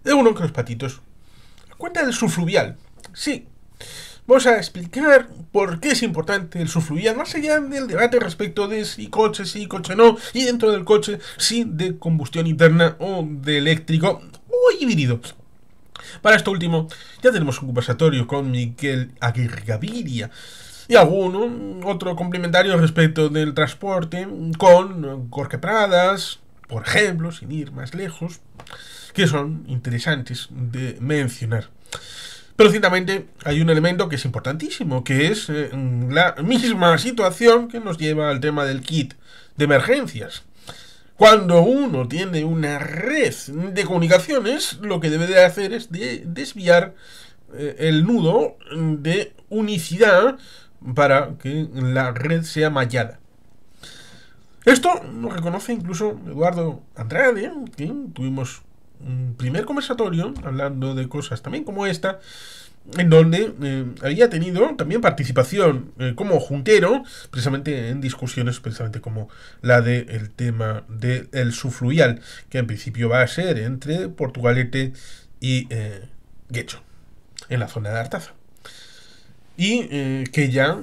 Uno con los patitos. Cuenta del subfluvial. Sí. Vamos a explicar por qué es importante el subfluvial, más allá del debate respecto de si coche sí, coche no, y dentro del coche si de combustión interna o de eléctrico o híbrido. Para esto último, ya tenemos un conversatorio con Miquel Aguirre Gaviria y alguno otro complementario respecto del transporte con Jorge Pradas, por ejemplo, sin ir más lejos, que son interesantes de mencionar. Pero ciertamente hay un elemento que es importantísimo, que es la misma situación que nos lleva al tema del kit de emergencias. Cuando uno tiene una red de comunicaciones, lo que debe de hacer es desviar el nudo de unicidad para que la red sea mallada. Esto lo reconoce incluso Eduardo Andrade, que tuvimos un primer conversatorio hablando de cosas también como esta, en donde había tenido también participación como juntero, precisamente en discusiones precisamente como la del tema del subfluvial, que en principio va a ser entre Portugalete y Guecho, en la zona de Artaza. Y que ya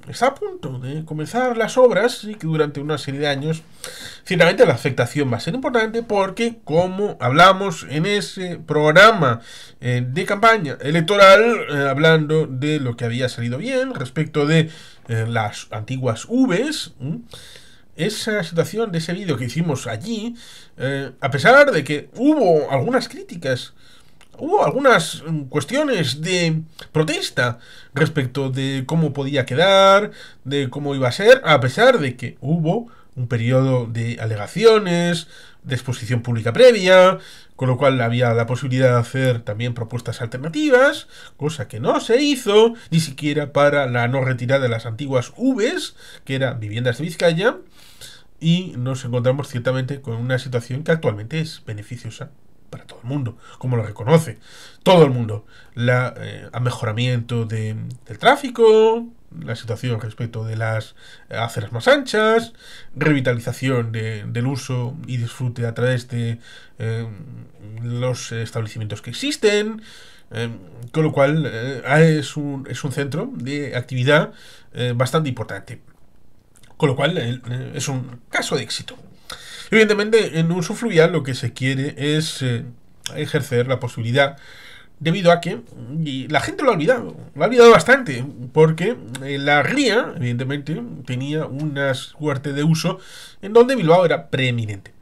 está a punto de comenzar las obras y que durante una serie de años ciertamente la afectación va a ser importante porque, como hablamos en ese programa de campaña electoral, hablando de lo que había salido bien respecto de las antiguas Vs, esa situación de ese vídeo que hicimos allí, a pesar de que hubo algunas críticas, hubo algunas cuestiones de protesta respecto de cómo podía quedar, de cómo iba a ser, a pesar de que hubo un periodo de alegaciones, de exposición pública previa, con lo cual había la posibilidad de hacer también propuestas alternativas, cosa que no se hizo, ni siquiera para la no retirada de las antiguas Vs, que eran viviendas de Vizcaya, y nos encontramos ciertamente con una situación que actualmente es beneficiosa para todo el mundo, como lo reconoce todo el mundo. El mejoramiento del tráfico, la situación respecto de las aceras más anchas, revitalización del uso y disfrute a través de los establecimientos que existen, con lo cual es un centro de actividad bastante importante. Con lo cual es un caso de éxito. Evidentemente, en un subfluvial lo que se quiere es ejercer la posibilidad, debido a que y la gente lo ha olvidado bastante, porque la ría, evidentemente, tenía una suerte de uso en donde Bilbao era preeminente.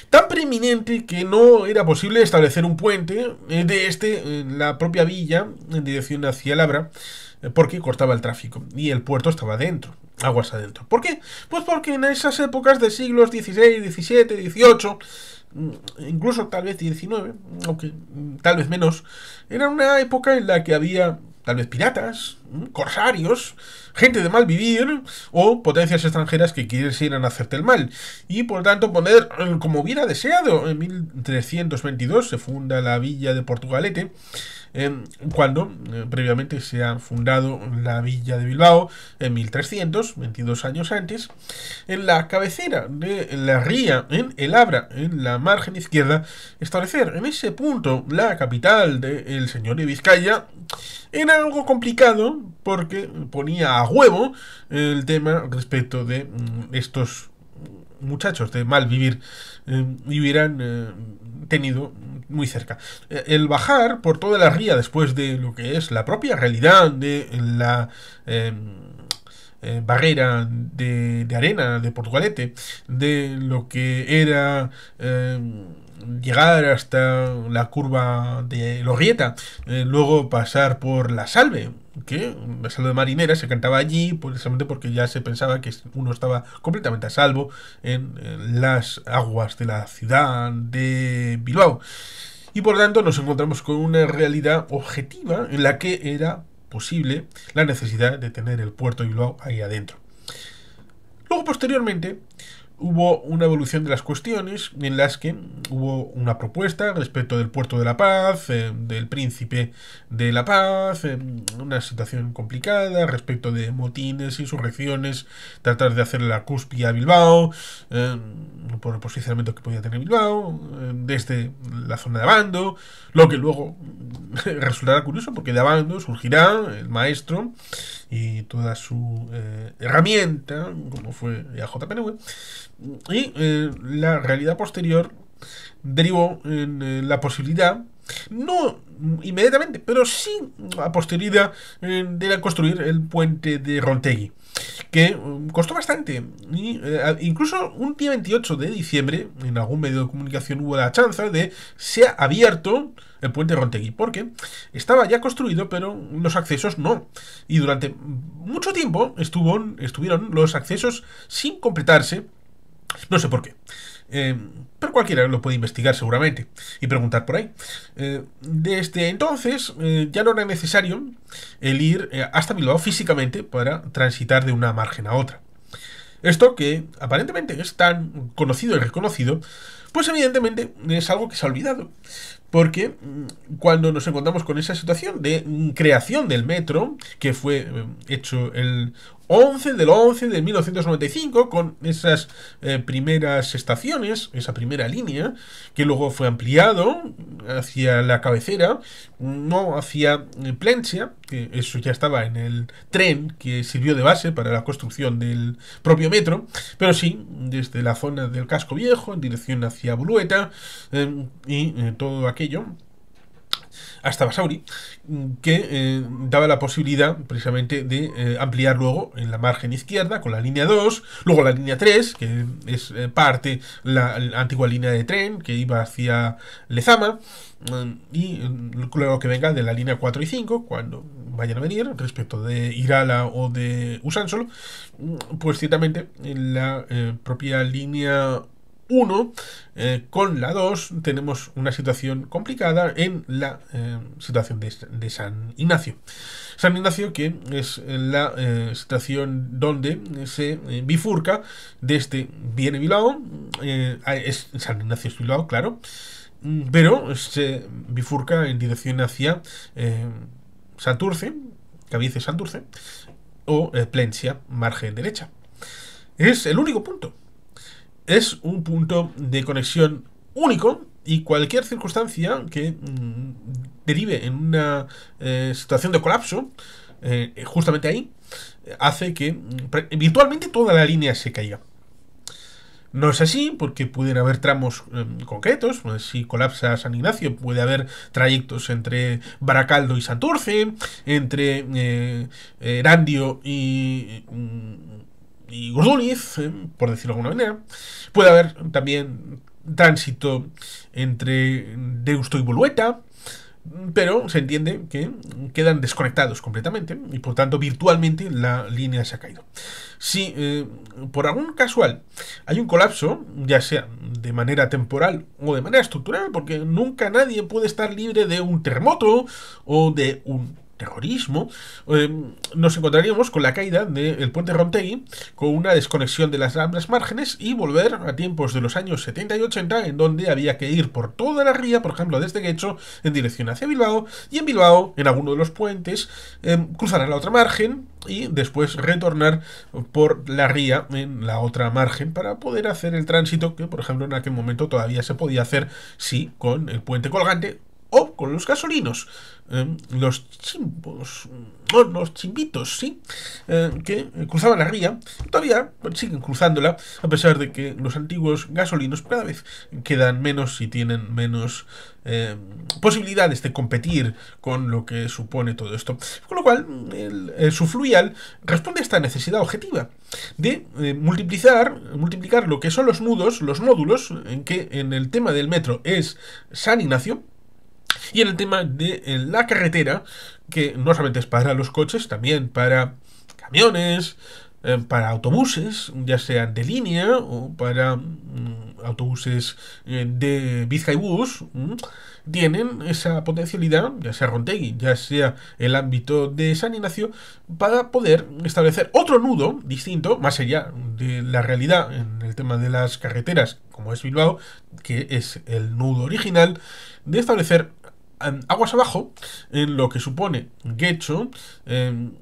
Tan preeminente que no era posible establecer un puente en la propia villa en dirección hacia el Abra, porque cortaba el tráfico y el puerto estaba dentro, aguas adentro. ¿Por qué? Pues porque en esas épocas de siglos XVI, XVII, XVIII, incluso tal vez XIX, aunque tal vez menos, era una época en la que había tal vez piratas, corsarios, gente de mal vivir o potencias extranjeras que quisieran hacerte el mal. Y por tanto poner, como hubiera deseado, en 1322 se funda la villa de Portugalete, cuando previamente se ha fundado la villa de Bilbao en 1300, 22 años antes, en la cabecera de la ría, en el Abra, en la margen izquierda, establecer en ese punto la capital del señor de Vizcaya era algo complicado porque ponía a huevo el tema respecto de estos muchachos de mal vivir y hubieran tenido muy cerca. El bajar por toda la ría después de lo que es la propia realidad de la barrera de arena de Portugalete, de lo que era llegar hasta la curva de Lorrieta, luego pasar por la Salve, que la Salve marinera se cantaba allí precisamente porque ya se pensaba que uno estaba completamente a salvo en las aguas de la ciudad de Bilbao. Y por tanto nos encontramos con una realidad objetiva en la que era posible la necesidad de tener el puerto de Bilbao ahí adentro. Luego, posteriormente, hubo una evolución de las cuestiones en las que hubo una propuesta respecto del Puerto de la Paz, del Príncipe de la Paz, una situación complicada respecto de motines, insurrecciones, tratar de hacerle la cúspide a Bilbao, por el posicionamiento que podía tener Bilbao, desde la zona de Abando, lo que luego resultará curioso porque de Abando surgirá el maestro y toda su herramienta, como fue AJPNV, y la realidad posterior derivó en la posibilidad, no inmediatamente, pero sí a posterioridad, de construir el puente de Rontegui, que costó bastante. Y, incluso un día 28 de diciembre, en algún medio de comunicación hubo la chanza de se ha abierto el puente de Rontegui, porque estaba ya construido, pero los accesos no. Y durante mucho tiempo estuvieron los accesos sin completarse, no sé por qué. Pero cualquiera lo puede investigar seguramente y preguntar por ahí. Desde entonces ya no era necesario el ir hasta Bilbao físicamente para transitar de una margen a otra. Esto que aparentemente es tan conocido y reconocido, pues evidentemente es algo que se ha olvidado. Porque cuando nos encontramos con esa situación de creación del metro, que fue hecho el 11 del 11 de 1995, con esas primeras estaciones, esa primera línea, que luego fue ampliado hacia la cabecera, no hacia Plencia, que eso ya estaba en el tren que sirvió de base para la construcción del propio metro, pero sí desde la zona del casco viejo en dirección hacia Bolueta y todo aquello hasta Basauri, que daba la posibilidad precisamente de ampliar luego en la margen izquierda con la línea 2, luego la línea 3, que es parte la antigua línea de tren que iba hacia Lezama, y luego que venga de la línea 4 y 5 cuando vayan a venir respecto de Irala o de Usánsolo, pues ciertamente en la propia línea 1 con la 2 tenemos una situación complicada en la situación de San Ignacio. San Ignacio, que es la situación donde se bifurca desde viene Bilbao, es San Ignacio es Bilbao, claro, pero se bifurca en dirección hacia Santurce, Cabiece Santurce, o Plencia, margen derecha. Es el único punto. Es un punto de conexión único y cualquier circunstancia que derive en una situación de colapso, justamente ahí, hace que virtualmente toda la línea se caiga. No es así, porque pueden haber tramos concretos. Si colapsa San Ignacio, puede haber trayectos entre Baracaldo y Santurce, entre Erandio y Gordúniz, por decirlo de alguna manera. Puede haber también tránsito entre Deusto y Bolueta, pero se entiende que quedan desconectados completamente y por tanto virtualmente la línea se ha caído. Si por algún casual hay un colapso, ya sea de manera temporal o de manera estructural, porque nunca nadie puede estar libre de un terremoto o de un terrorismo, nos encontraríamos con la caída del puente Rontegui, con una desconexión de las ambas márgenes y volver a tiempos de los años 70 y 80, en donde había que ir por toda la ría, por ejemplo desde Guecho, en dirección hacia Bilbao, y en Bilbao, en alguno de los puentes, cruzar a la otra margen y después retornar por la ría en la otra margen para poder hacer el tránsito que, por ejemplo, en aquel momento todavía se podía hacer, sí, con el puente colgante o con los gasolinos, los chimbos, no, los chimbitos, sí, que cruzaban la ría, todavía siguen cruzándola, a pesar de que los antiguos gasolinos cada vez quedan menos y tienen menos posibilidades de competir con lo que supone todo esto. Con lo cual, el subfluvial responde a esta necesidad objetiva de multiplicar lo que son los nudos, los módulos, en que en el tema del metro es San Ignacio, y en el tema de la carretera, que no solamente es para los coches, también para camiones, para autobuses, ya sean de línea o para autobuses de Bizkaibus, tienen esa potencialidad, ya sea Rontegui, ya sea el ámbito de San Ignacio, para poder establecer otro nudo distinto, más allá de la realidad en el tema de las carreteras, como es Bilbao, que es el nudo original, de establecer aguas abajo, en lo que supone Getxo,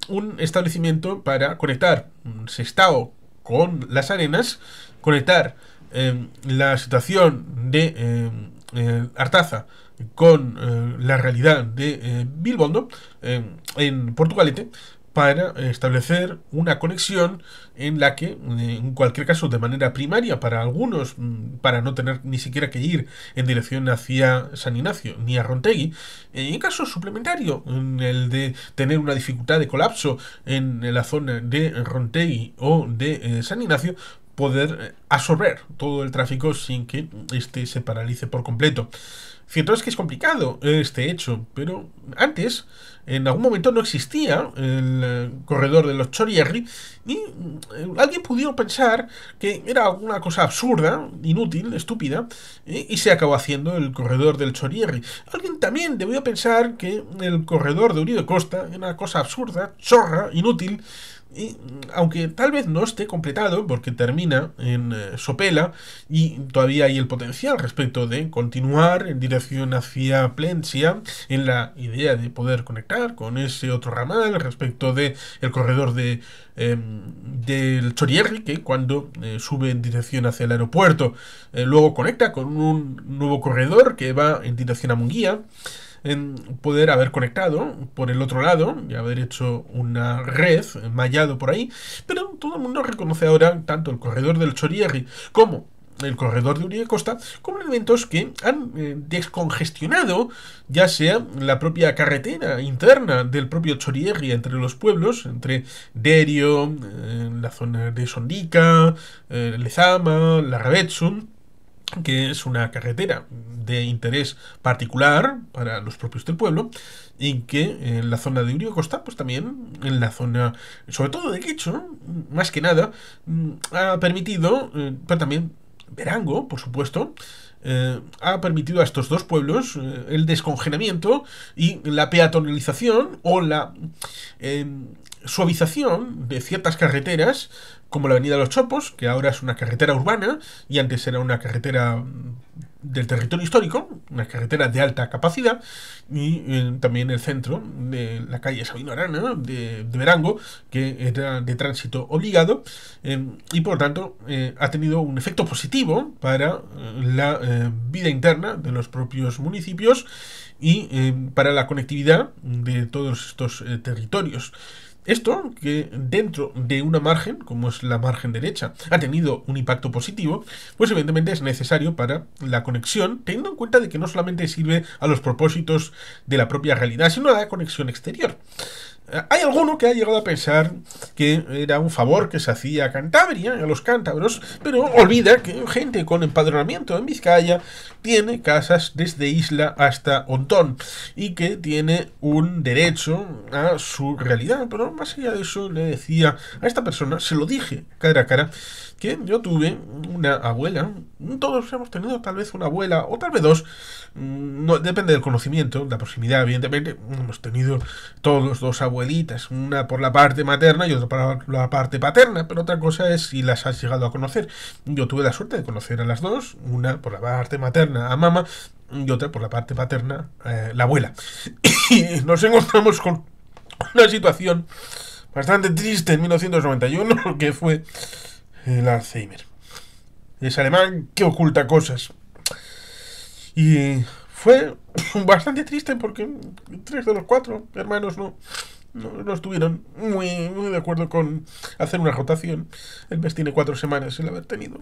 un establecimiento para conectar Sestao con las arenas, conectar la situación de Artaza con la realidad de Bilbondo en Portugalete, para establecer una conexión en la que, en cualquier caso, de manera primaria para algunos, para no tener ni siquiera que ir en dirección hacia San Ignacio ni a Rontegui, en caso suplementario, en el de tener una dificultad de colapso en la zona de Rontegui o de San Ignacio, poder absorber todo el tráfico sin que este se paralice por completo. Cierto es que es complicado este hecho, pero antes, en algún momento, no existía el corredor de los Chorierri y alguien pudo pensar que era una cosa absurda, inútil, estúpida, y se acabó haciendo el corredor del Chorierri. Alguien también debió pensar que el corredor de Uribe Costa era una cosa absurda, chorra, inútil, y aunque tal vez no esté completado porque termina en Sopela y todavía hay el potencial respecto de continuar en dirección hacia Plencia en la idea de poder conectar con ese otro ramal respecto de el corredor del Chorierri, que cuando sube en dirección hacia el aeropuerto luego conecta con un nuevo corredor que va en dirección a Munguía, en poder haber conectado por el otro lado y haber hecho una red mallado por ahí, pero todo el mundo reconoce ahora tanto el corredor del Chorierri como el corredor de Uribe Costa como elementos que han descongestionado ya sea la propia carretera interna del propio Chorierri entre los pueblos, entre Derio, la zona de Sondica, Lezama, Larrabetsun, que es una carretera de interés particular para los propios del pueblo, y que en la zona de Uribe Costa, pues también en la zona, sobre todo de Quecho, más que nada, ha permitido, pero también Verango, por supuesto, ha permitido a estos dos pueblos el descongelamiento y la peatonalización o la suavización de ciertas carreteras, como la Avenida Los Chopos, que ahora es una carretera urbana y antes era una carretera del territorio histórico, una carretera de alta capacidad, y también el centro de la calle Sabino Arana de Verango, que era de tránsito obligado, y por tanto ha tenido un efecto positivo para la vida interna de los propios municipios y para la conectividad de todos estos territorios. Esto, que dentro de una margen, como es la margen derecha, ha tenido un impacto positivo, pues evidentemente es necesario para la conexión, teniendo en cuenta de que no solamente sirve a los propósitos de la propia realidad, sino a la conexión exterior. Hay alguno que ha llegado a pensar que era un favor que se hacía a Cantabria, a los cántabros, pero olvida que gente con empadronamiento en Vizcaya tiene casas desde Isla hasta Ontón y que tiene un derecho a su realidad. Pero más allá de eso, le decía a esta persona, se lo dije cara a cara, que yo tuve una abuela, todos hemos tenido tal vez una abuela o tal vez dos, no, depende del conocimiento, la proximidad, evidentemente. Hemos tenido todos dos abuelitas, una por la parte materna y otra por la parte paterna, pero otra cosa es si las has llegado a conocer. Yo tuve la suerte de conocer a las dos, una por la parte materna a mamá y otra por la parte paterna la abuela. Y nos encontramos con una situación bastante triste en 1991, que fue el Alzheimer. Es alemán que oculta cosas. Y fue bastante triste porque 3 de los 4 hermanos no estuvieron muy de acuerdo con hacer una rotación. El mes tiene 4 semanas el haber tenido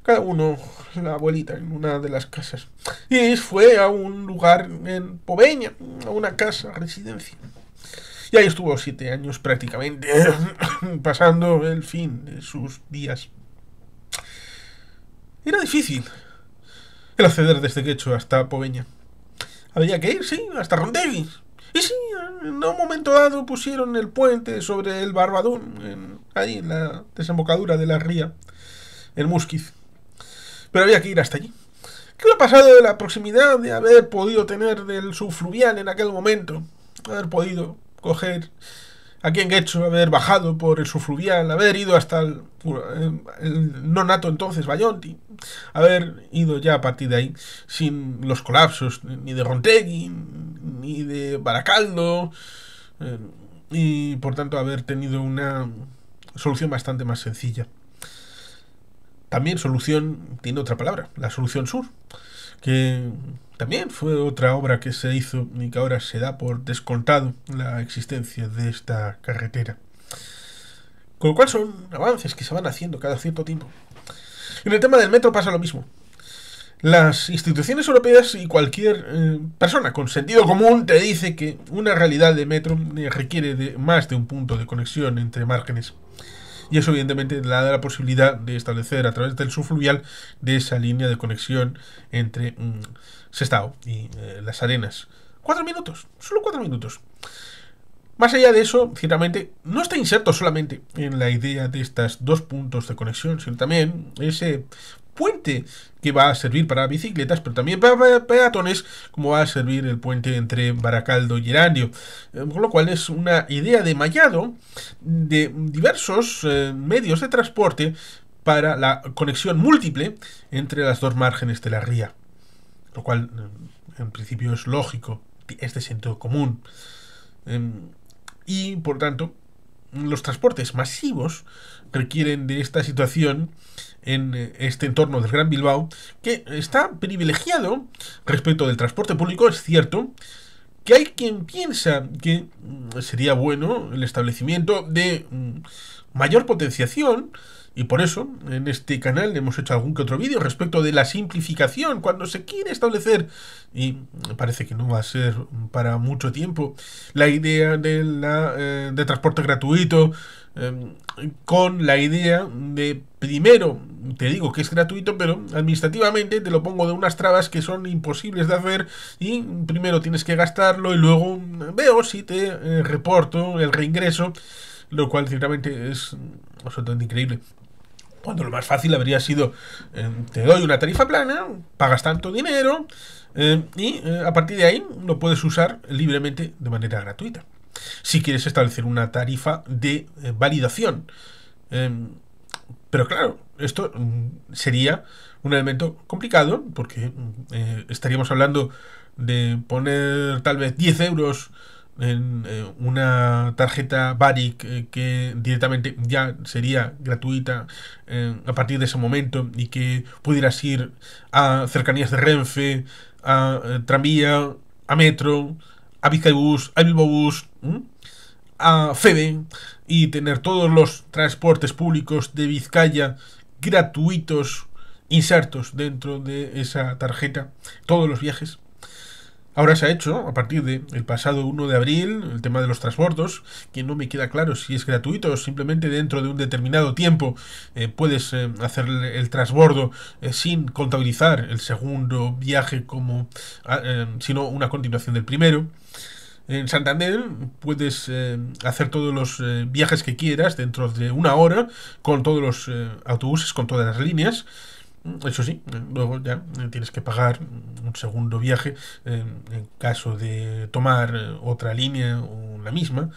cada uno la abuelita en una de las casas. Y fue a un lugar en Poveña, a una casa, residencia. Y ahí estuvo 7 años prácticamente, pasando el fin de sus días. Era difícil el acceder desde Quecho hasta Poveña. Había que ir, sí, hasta Rontegui. Y sí, en un momento dado pusieron el puente sobre el Barbadún ahí en la desembocadura de la ría, en Musquiz. Pero había que ir hasta allí. ¿Qué me ha pasado de la proximidad de haber podido tener del subfluvial en aquel momento? Haber podido coger aquí en Guecho, haber bajado por el subfluvial, haber ido hasta el no nato entonces Bayonti, haber ido ya a partir de ahí sin los colapsos ni de Rontegui ni de Baracaldo, y por tanto haber tenido una solución bastante más sencilla. También solución tiene otra palabra, la solución sur, que también fue otra obra que se hizo y que ahora se da por descontado la existencia de esta carretera. Con lo cual son avances que se van haciendo cada cierto tiempo. En el tema del metro pasa lo mismo. Las instituciones europeas y cualquier persona con sentido común te dice que una realidad de metro requiere de más de un punto de conexión entre márgenes. Y eso evidentemente le da la posibilidad de establecer a través del subfluvial de esa línea de conexión entre Sestao y Las Arenas. 4 minutos, solo 4 minutos. Más allá de eso, ciertamente, no está inserto solamente en la idea de estos dos puntos de conexión, sino también ese puente que va a servir para bicicletas, pero también para peatones, como va a servir el puente entre Baracaldo y Erandio. Con lo cual es una idea de mallado de diversos medios de transporte para la conexión múltiple entre las dos márgenes de la ría. Lo cual, en principio, es lógico, es de sentido común. Y, por tanto, los transportes masivos requieren de esta situación en este entorno del Gran Bilbao, que está privilegiado respecto del transporte público. Es cierto que hay quien piensa que sería bueno el establecimiento de mayor potenciación, y por eso en este canal hemos hecho algún que otro vídeo respecto de la simplificación cuando se quiere establecer, y parece que no va a ser para mucho tiempo, la idea de transporte gratuito, con la idea de, primero, te digo que es gratuito, pero administrativamente te lo pongo de unas trabas que son imposibles de hacer, y primero tienes que gastarlo y luego veo si te reporto el reingreso, lo cual ciertamente es absolutamente increíble. Cuando lo más fácil habría sido, te doy una tarifa plana, pagas tanto dinero, y a partir de ahí lo puedes usar libremente de manera gratuita. Si quieres establecer una tarifa de validación. Pero claro, esto sería un elemento complicado, porque estaríamos hablando de poner tal vez 10 euros en una tarjeta Baric que directamente ya sería gratuita a partir de ese momento, y que pudieras ir a cercanías de Renfe, a tranvía, a metro, a Bizkaibus, a Bilbobus, a Feve, y tener todos los transportes públicos de Vizcaya gratuitos insertos dentro de esa tarjeta, todos los viajes. Ahora se ha hecho, a partir del pasado 1 de abril, el tema de los transbordos, que no me queda claro si es gratuito o simplemente dentro de un determinado tiempo puedes hacer el transbordo sin contabilizar el segundo viaje como sino una continuación del primero. En Santander puedes hacer todos los viajes que quieras dentro de una hora, con todos los autobuses, con todas las líneas. Eso sí, luego ya tienes que pagar un segundo viaje en caso de tomar otra línea o la misma.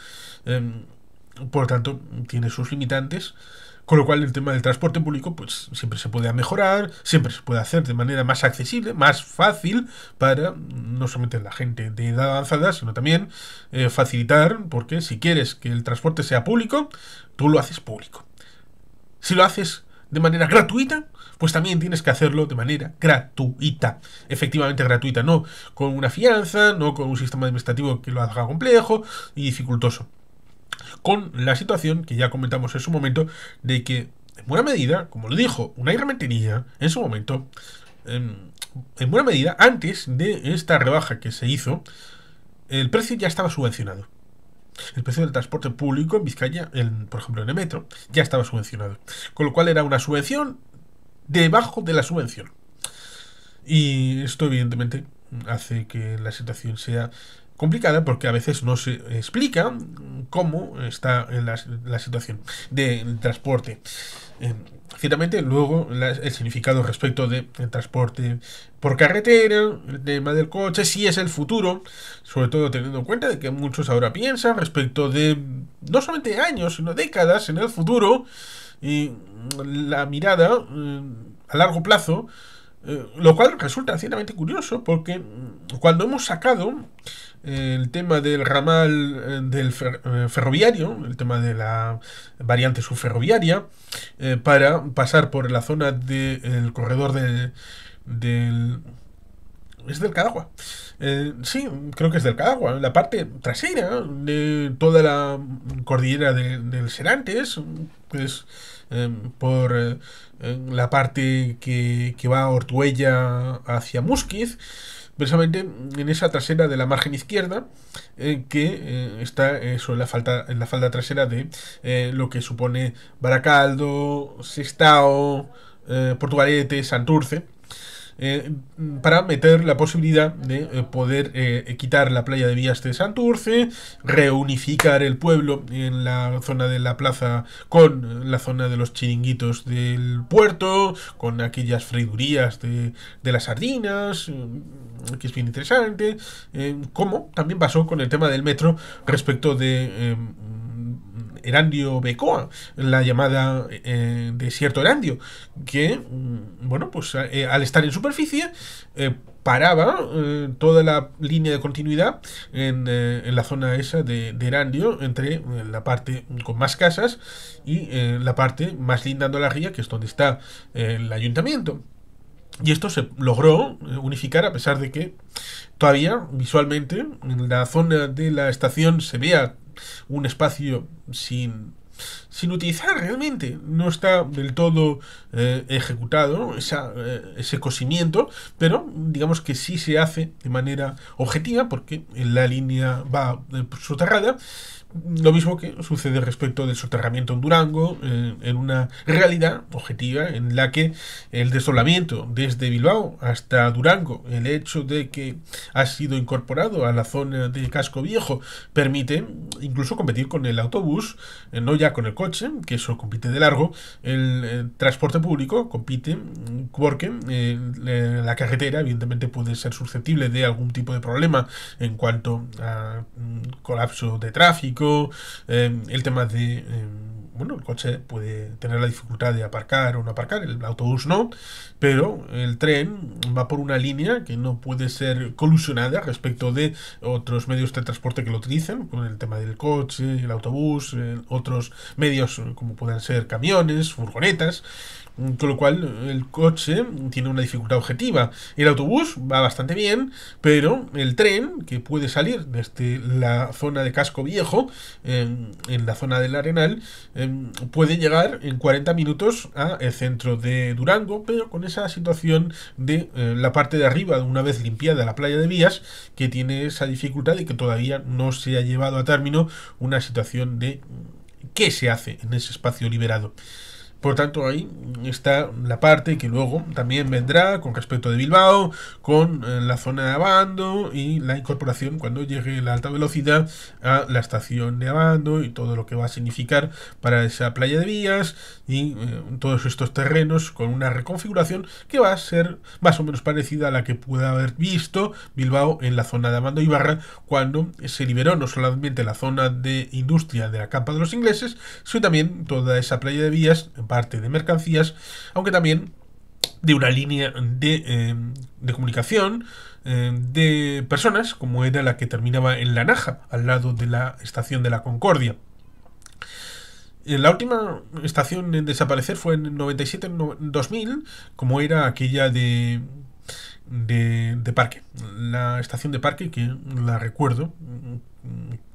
Por lo tanto, tiene sus limitantes. Con lo cual el tema del transporte público pues siempre se puede mejorar, siempre se puede hacer de manera más accesible, más fácil, para no solamente la gente de edad avanzada, sino también facilitar, porque si quieres que el transporte sea público, tú lo haces público. Si lo haces de manera gratuita, pues también tienes que hacerlo de manera gratuita. Efectivamente gratuita, no con una fianza, no con un sistema administrativo que lo haga complejo y dificultoso. Con la situación que ya comentamos en su momento, de que en buena medida, como lo dijo Unai Rementeria en su momento, en buena medida, antes de esta rebaja que se hizo, el precio ya estaba subvencionado. El precio del transporte público en Vizcaya, por ejemplo en el metro, ya estaba subvencionado. Con lo cual era una subvención debajo de la subvención. Y esto evidentemente hace que la situación sea complicada porque a veces no se explica cómo está la situación del transporte. Ciertamente, luego el significado respecto del transporte por carretera, el tema del coche, sí es el futuro, sobre todo teniendo en cuenta de que muchos ahora piensan respecto de no solamente años, sino décadas en el futuro, y la mirada a largo plazo, lo cual resulta ciertamente curioso porque cuando hemos sacado el tema del ramal ferroviario, el tema de la variante subferroviaria, para pasar por la zona del corredor del es del Cadagua. Sí, creo que es del Cadagua. La parte trasera de toda la cordillera del Serantes, pues por la parte que va a Ortuella hacia Musquiz, precisamente en esa trasera de la margen izquierda, está eso en la falda trasera de lo que supone Baracaldo, Sestao, Portugalete, Santurce, eh, para meter la posibilidad de poder quitar la playa de Vías de Santurce, reunificar el pueblo en la zona de la plaza con la zona de los chiringuitos del puerto, con aquellas freidurías de las sardinas, que es bien interesante, como también pasó con el tema del metro respecto de Erandio Becoa, la llamada desierto Erandio, que, bueno, pues al estar en superficie, paraba toda la línea de continuidad en la zona esa de Erandio, entre la parte con más casas y la parte más lindando a la ría, que es donde está el ayuntamiento. Y esto se logró unificar a pesar de que todavía visualmente en la zona de la estación se vea un espacio sin utilizar realmente. No está del todo ejecutado ese cosimiento, pero digamos que sí se hace de manera objetiva porque la línea va soterrada. Lo mismo que sucede respecto del soterramiento en Durango, en una realidad objetiva en la que el desdoblamiento desde Bilbao hasta Durango, el hecho de que ha sido incorporado a la zona de casco viejo, permite incluso competir con el autobús, no ya con el coche, que eso compite de largo. El transporte público compite porque la carretera evidentemente puede ser susceptible de algún tipo de problema en cuanto a colapso de tráfico, el tema de bueno, el coche puede tener la dificultad de aparcar o no aparcar, el autobús no, pero el tren va por una línea que no puede ser colusionada respecto de otros medios de transporte que lo utilicen, con el tema del coche, el autobús, otros medios como puedan ser camiones, furgonetas. Con lo cual el coche tiene una dificultad objetiva. El autobús va bastante bien, pero el tren, que puede salir desde la zona de casco viejo, en la zona del Arenal, puede llegar en 40 minutos al centro de Durango, pero con esa situación de la parte de arriba, una vez limpiada la playa de Vías, que tiene esa dificultad y que todavía no se ha llevado a término una situación de qué se hace en ese espacio liberado. Por tanto, ahí está la parte que luego también vendrá con respecto de Bilbao, con la zona de Abando y la incorporación cuando llegue la alta velocidad a la estación de Abando y todo lo que va a significar para esa playa de Vías y todos estos terrenos con una reconfiguración que va a ser más o menos parecida a la que pueda haber visto Bilbao en la zona de Abando y Ibarra cuando se liberó no solamente la zona de industria de la campa de los ingleses, sino también toda esa playa de Vías, parte de mercancías, aunque también de una línea de comunicación de personas, como era la que terminaba en La Naja, al lado de la estación de la Concordia. La última estación en desaparecer fue en 97-2000, como era aquella de Parque, la estación de Parque, que la recuerdo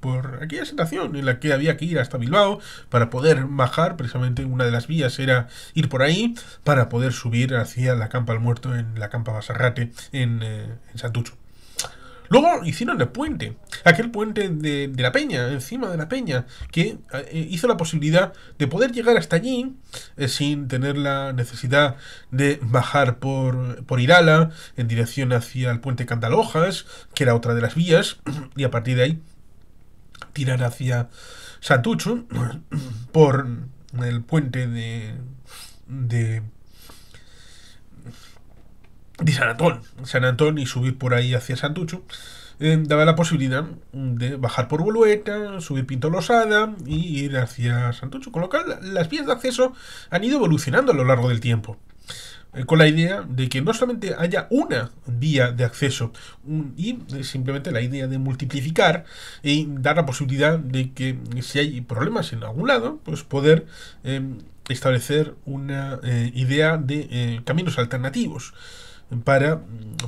por aquella estación en la que había que ir hasta Bilbao para poder bajar. Precisamente una de las vías era ir por ahí para poder subir hacia la Campa al Muerto, en la Campa Basarrate en Santucho. Luego hicieron el puente, aquel puente de la Peña, encima de la Peña, que hizo la posibilidad de poder llegar hasta allí sin tener la necesidad de bajar por Irala en dirección hacia el puente Candalojas, que era otra de las vías, y a partir de ahí tirar hacia Santucho por el puente de San Antón y subir por ahí hacia Santucho, daba la posibilidad de bajar por Bolueta, subir Pinto Losada y ir hacia Santucho, con lo cual las vías de acceso han ido evolucionando a lo largo del tiempo, con la idea de que no solamente haya una vía de acceso y simplemente la idea de multiplicar y dar la posibilidad de que si hay problemas en algún lado, pues poder establecer una idea de caminos alternativos para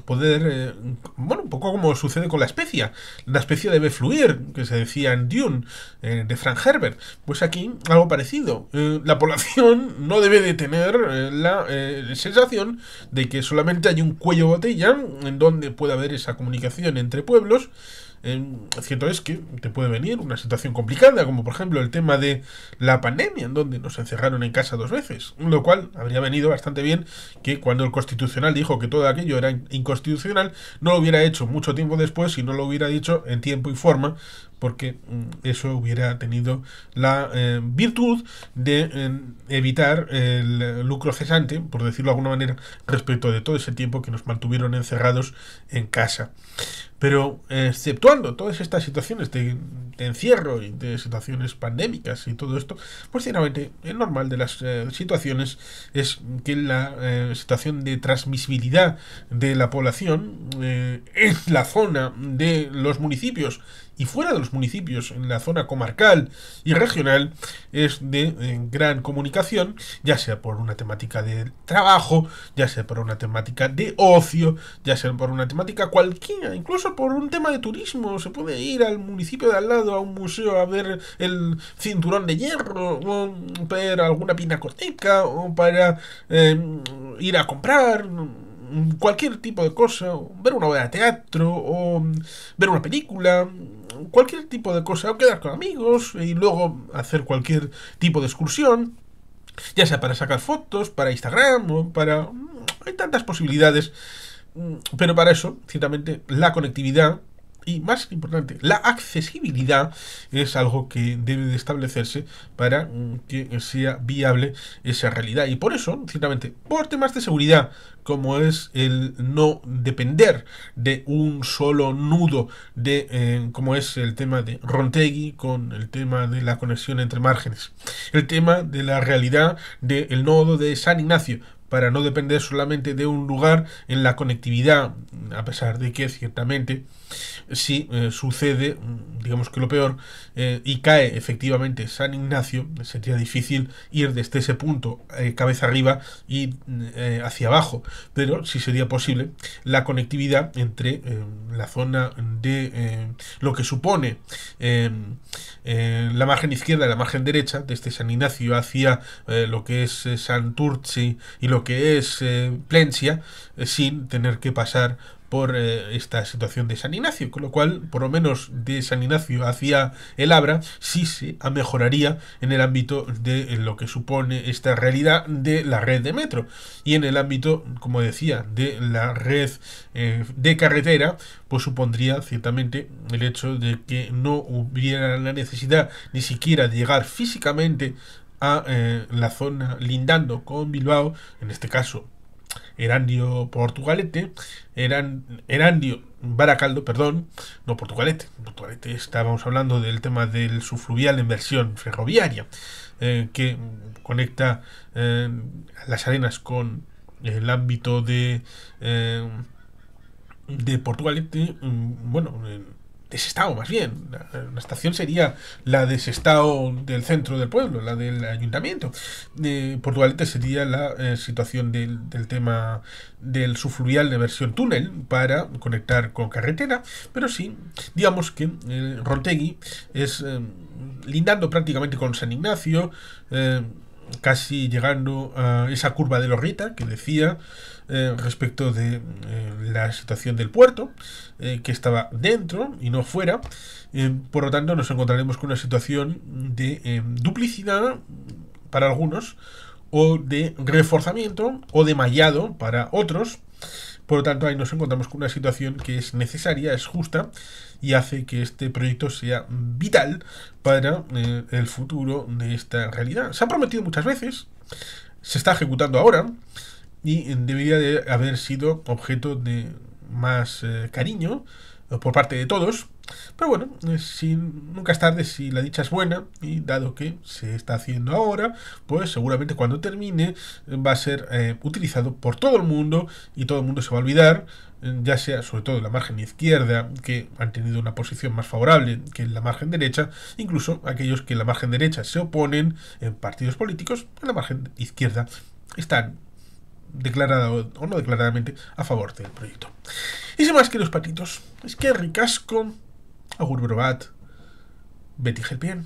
poder, bueno, un poco como sucede con la especia. La especia debe fluir, que se decía en Dune, de Frank Herbert. Pues aquí algo parecido. La población no debe de tener la sensación de que solamente hay un cuello botella en donde puede haber esa comunicación entre pueblos. Cierto es que te puede venir una situación complicada, como por ejemplo el tema de la pandemia, en donde nos encerraron en casa 2 veces, lo cual habría venido bastante bien que cuando el Constitucional dijo que todo aquello era inconstitucional, no lo hubiera hecho mucho tiempo después y no lo hubiera dicho en tiempo y forma, porque eso hubiera tenido la virtud de evitar el lucro cesante, por decirlo de alguna manera, respecto de todo ese tiempo que nos mantuvieron encerrados en casa. Pero exceptuando todas estas situaciones de encierro y de situaciones pandémicas y todo esto, pues ciertamente el normal de las situaciones es que la situación de transmisibilidad de la población en la zona de los municipios y fuera de los municipios, en la zona comarcal y regional, es de gran comunicación, ya sea por una temática de trabajo, ya sea por una temática de ocio, ya sea por una temática cualquiera, incluso por un tema de turismo. Se puede ir al municipio de al lado, a un museo, a ver el cinturón de hierro, o ver alguna pinacoteca, o para ir a comprar cualquier tipo de cosa, ver una obra de teatro, o ver una película, cualquier tipo de cosa, o quedar con amigos y luego hacer cualquier tipo de excursión, ya sea para sacar fotos, para Instagram o para... Hay tantas posibilidades, pero para eso, ciertamente, la conectividad y, más importante, la accesibilidad es algo que debe de establecerse para que sea viable esa realidad. Y por eso, ciertamente, por temas de seguridad, como es el no depender de un solo nudo, de como es el tema de Rontegui con el tema de la conexión entre márgenes, el tema de la realidad del nodo de San Ignacio, para no depender solamente de un lugar en la conectividad, a pesar de que ciertamente si sucede, digamos que lo peor, y cae efectivamente San Ignacio, sería difícil ir desde ese punto cabeza arriba y hacia abajo, pero sí sería posible la conectividad entre la zona de lo que supone la margen izquierda y la margen derecha, desde San Ignacio hacia lo que es Santurce y lo que es Plencia, sin tener que pasar por esta situación de San Ignacio, con lo cual, por lo menos de San Ignacio hacia el Abra, sí se mejoraría en el ámbito de lo que supone esta realidad de la red de metro, y en el ámbito, como decía, de la red de carretera, pues supondría ciertamente el hecho de que no hubiera la necesidad ni siquiera de llegar físicamente a la zona lindando con Bilbao, en este caso Erandio Portugalete, Erandio Baracaldo, perdón, no Portugalete. Portugalete estábamos hablando del tema del subfluvial en versión ferroviaria, que conecta Las Arenas con el ámbito de Portugalete, bueno, de Sestao más bien. La estación sería la de Sestao del centro del pueblo, la del ayuntamiento. Portugalete sería la situación del tema del subfluvial de versión túnel para conectar con carretera, pero sí, digamos que Rontegui es lindando prácticamente con San Ignacio, casi llegando a esa curva de Lorita que decía respecto de la situación del puerto, que estaba dentro y no fuera. Por lo tanto, nos encontraremos con una situación de duplicidad para algunos, o de reforzamiento, o de mallado para otros. Por lo tanto, ahí nos encontramos con una situación que es necesaria, es justa, y hace que este proyecto sea vital para el futuro de esta realidad. Se ha prometido muchas veces, se está ejecutando ahora, y debería de haber sido objeto de más cariño por parte de todos. Pero bueno, si, nunca es tarde si la dicha es buena, y dado que se está haciendo ahora, pues seguramente cuando termine va a ser utilizado por todo el mundo, y todo el mundo se va a olvidar, ya sea sobre todo en la margen izquierda, que han tenido una posición más favorable que en la margen derecha, incluso aquellos que en la margen derecha se oponen en partidos políticos, en la margen izquierda están declarado o no declaradamente a favor del proyecto. Y sin más, queridos patitos, es que ricasco, agur brobat, Betty Gelpien.